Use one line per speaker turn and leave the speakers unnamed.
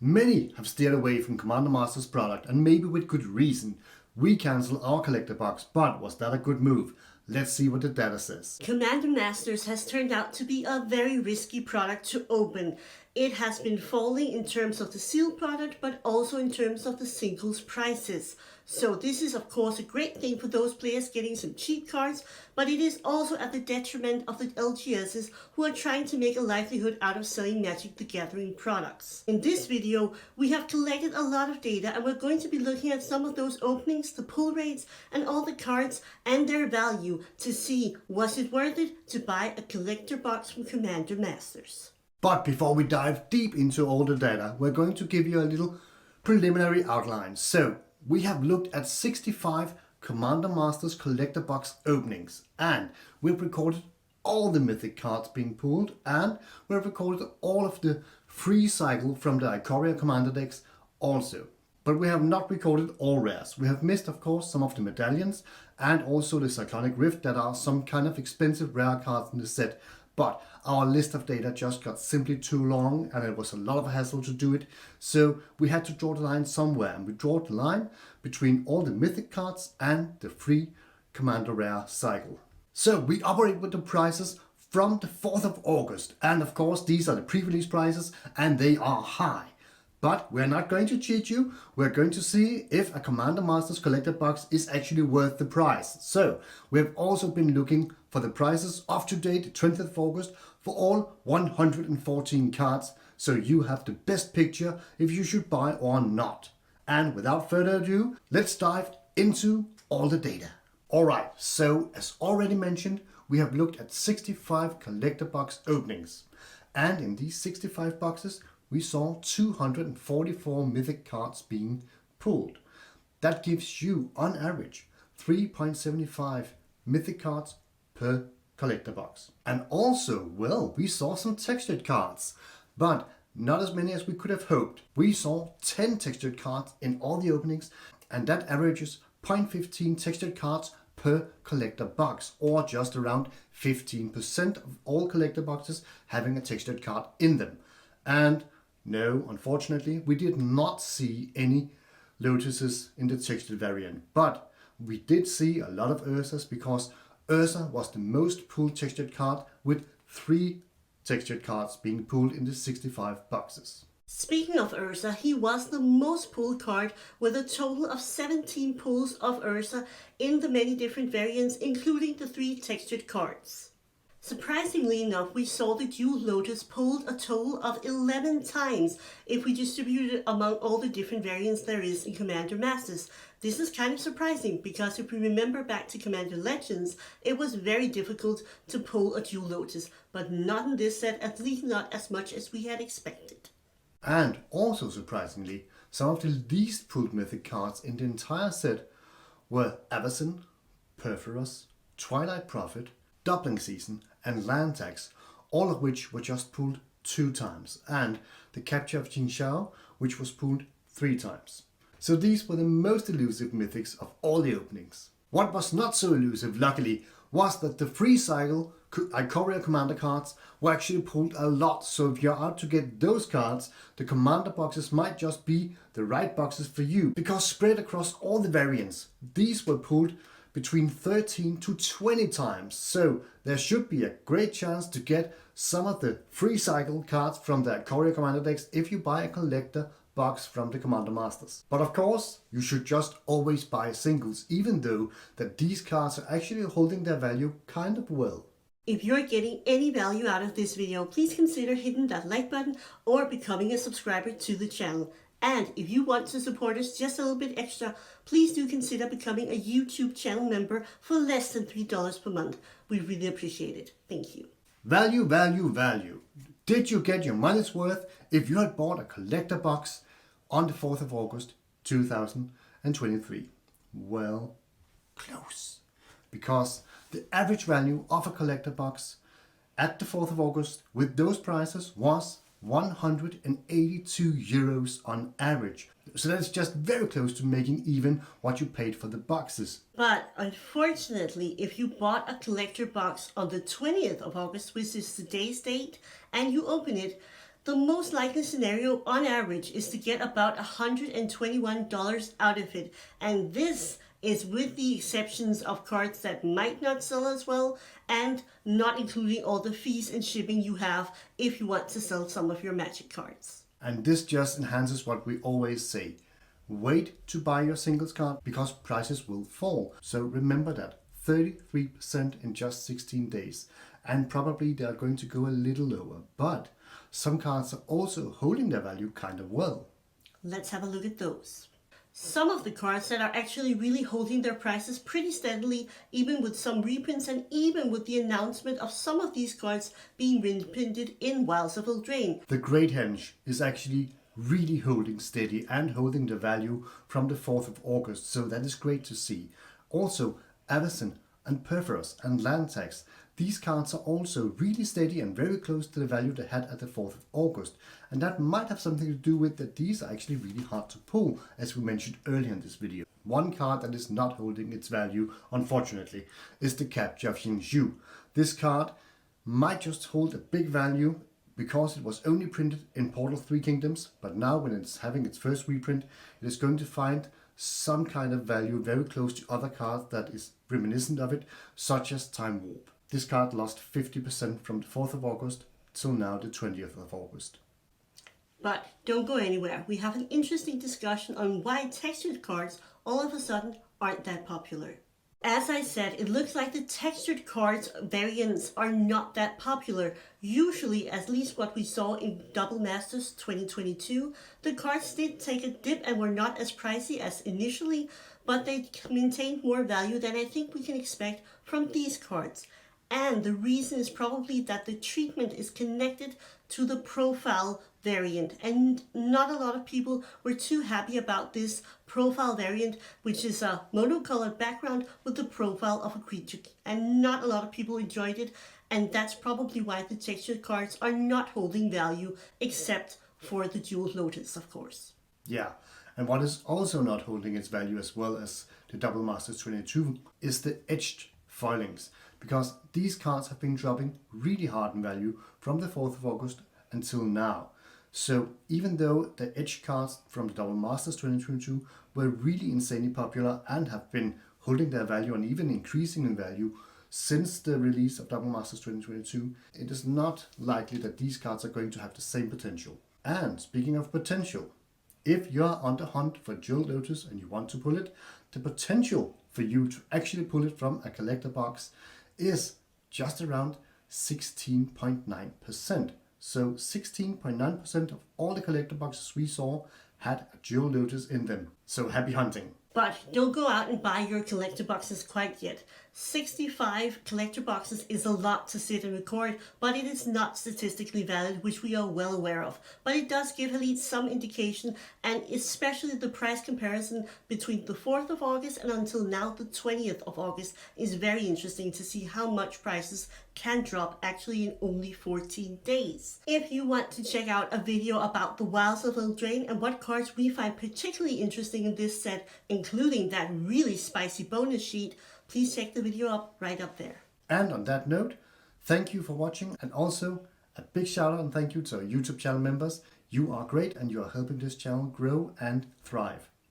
Many have steered away from Commander Master's product, and maybe with good reason. We cancelled our collector box, but was that a good move? Let's see what the data says.
Commander Masters has turned out to be a very risky product to open. It has been falling in terms of the sealed product, but also in terms of the singles prices. So this is of course a great thing for those players getting some cheap cards, but it is also at the detriment of the LGSs who are trying to make a livelihood out of selling Magic the Gathering products. In this video, we have collected a lot of data and we're going to be looking at some of those openings, the pull rates, and all the cards and their value to see was it worth it to buy a collector box from Commander Masters.
But before we dive deep into all the data, we're going to give you a little preliminary outline. So, we have looked at 65 Commander Masters collector box openings, and we've recorded all the mythic cards being pulled, and we've recorded all of the free cycle from the Ikoria Commander decks also. But we have not recorded all rares. We have missed, of course, some of the medallions and also the Cyclonic Rift that are some kind of expensive rare cards in the set. But our list of data just got simply too long and it was a lot of a hassle to do it. So we had to draw the line somewhere, and we drew the line between all the mythic cards and the free Commander Rare cycle. So we operate with the prices from the 4th of August. And of course, these are the pre-release prices and they are high. But we're not going to cheat you. We're going to see if a Commander Masters collector box is actually worth the price. So we have also been looking for the prices up to date 20th of August for all 114 cards. So you have the best picture if you should buy or not. And without further ado, let's dive into all the data. Alright, so as already mentioned, we have looked at 65 collector box openings. And in these 65 boxes, we saw 244 mythic cards being pulled. That gives you, on average, 3.75 mythic cards per collector box. And also, well, we saw some textured cards, but not as many as we could have hoped. We saw 10 textured cards in all the openings, and that averages 0.15 textured cards per collector box, or just around 15% of all collector boxes having a textured card in them. And no, unfortunately, we did not see any Lotuses in the textured variant, but we did see a lot of Ursas because Ursa was the most pulled textured card, with 3 textured cards being pulled in the 65 boxes.
Speaking of Ursa, he was the most pulled card with a total of 17 pulls of Ursa in the many different variants, including the 3 textured cards. Surprisingly enough, we saw the Dual Lotus pulled a total of 11 times if we distribute it among all the different variants there is in Commander Masters. This is kind of surprising because if we remember back to Commander Legends, it was very difficult to pull a Dual Lotus, but not in this set, at least not as much as we had expected.
And also surprisingly, some of the least pulled mythic cards in the entire set were Avacyn, Perforos, Twilight Prophet, Doubling Season and Land Tax, all of which were just pulled 2 times, and the Capture of Jin Shao, which was pulled 3 times. So these were the most elusive mythics of all the openings. What was not so elusive, luckily, was that the free cycle Ikoria Commander cards were actually pulled a lot, so if you're out to get those cards, the Commander boxes might just be the right boxes for you, because spread across all the variants, these were pulled between 13 to 20 times, so there should be a great chance to get some of the free cycle cards from the Ikoria Commander decks if you buy a collector box from the Commander Masters. But of course, you should just always buy singles, even though that these cards are actually holding their value kind of well.
If you're getting any value out of this video, please consider hitting that like button or becoming a subscriber to the channel. And if you want to support us just a little bit extra, please do consider becoming a YouTube channel member for less than $3 per month. We really appreciate it. Thank you.
Value, value, value. Did you get your money's worth if you had bought a collector box on the 4th of August 2023? Well, close. Because the average value of a collector box at the 4th of August with those prices was 182 euros on average. So that's just very close to making even what you paid for the boxes.
But unfortunately, if you bought a collector box on the 20th of August, which is today's date, and you open it, the most likely scenario on average is to get about $121 out of it, and this is with the exceptions of cards that might not sell as well and not including all the fees and shipping you have if you want to sell some of your Magic cards.
And this just enhances what we always say. Wait to buy your singles card because prices will fall. So remember that 33% in just 16 days. And probably they are going to go a little lower. But some cards are also holding their value kind of well.
Let's have a look at those. Some of the cards that are actually really holding their prices pretty steadily, even with some reprints and even with the announcement of some of these cards being reprinted in Wilds of Eldraine.
The Great Henge is actually really holding steady and holding the value from the 4th of August, so that is great to see. Also, Avacyn and Perforos and Land Tax, these cards are also really steady and very close to the value they had at the 4th of August. And that might have something to do with that these are actually really hard to pull, as we mentioned earlier in this video. One card that is not holding its value, unfortunately, is the Capture of Yingzhu. This card might just hold a big value because it was only printed in Portal 3 Kingdoms, but now when it's having its first reprint, it is going to find some kind of value very close to other cards that is reminiscent of it, such as Time Warp. This card lost 50% from the 4th of August till now the 20th of August.
But don't go anywhere. We have an interesting discussion on why textured cards all of a sudden aren't that popular. As I said, it looks like the textured cards variants are not that popular. Usually, at least what we saw in Double Masters 2022, the cards did take a dip and were not as pricey as initially, but they maintained more value than I think we can expect from these cards. And the reason is probably that the treatment is connected to the profile variant, and not a lot of people were too happy about this profile variant, which is a monocolored background with the profile of a creature, and not a lot of people enjoyed it, and that's probably why the textured cards are not holding value, except for the Jewel Lotus, of course.
Yeah, and what is also not holding its value as well as the Double Masters 22 is the edged foilings, because these cards have been dropping really hard in value from the 4th of August until now. So even though the edge cards from the Double Masters 2022 were really insanely popular and have been holding their value and even increasing in value since the release of Double Masters 2022, it is not likely that these cards are going to have the same potential. And speaking of potential, if you are on the hunt for Jewel Lotus and you want to pull it, the potential for you to actually pull it from a collector box is just around 16.9%. So 16.9% of all the collector boxes we saw had a Jewel Lotus in them. So happy hunting.
But don't go out and buy your collector boxes quite yet. 65 collector boxes is a lot to sit and record, but it is not statistically valid, which we are well aware of. But it does give at least some indication, and especially the price comparison between the 4th of August and until now the 20th of August is very interesting to see how much prices can drop actually in only 14 days. If you want to check out a video about the Wilds of Eldraine and what cards we find particularly interesting in this set, including that really spicy bonus sheet, please check the video up right up there.
And on that note, thank you for watching, and also a big shout out and thank you to our YouTube channel members. You are great and you are helping this channel grow and thrive.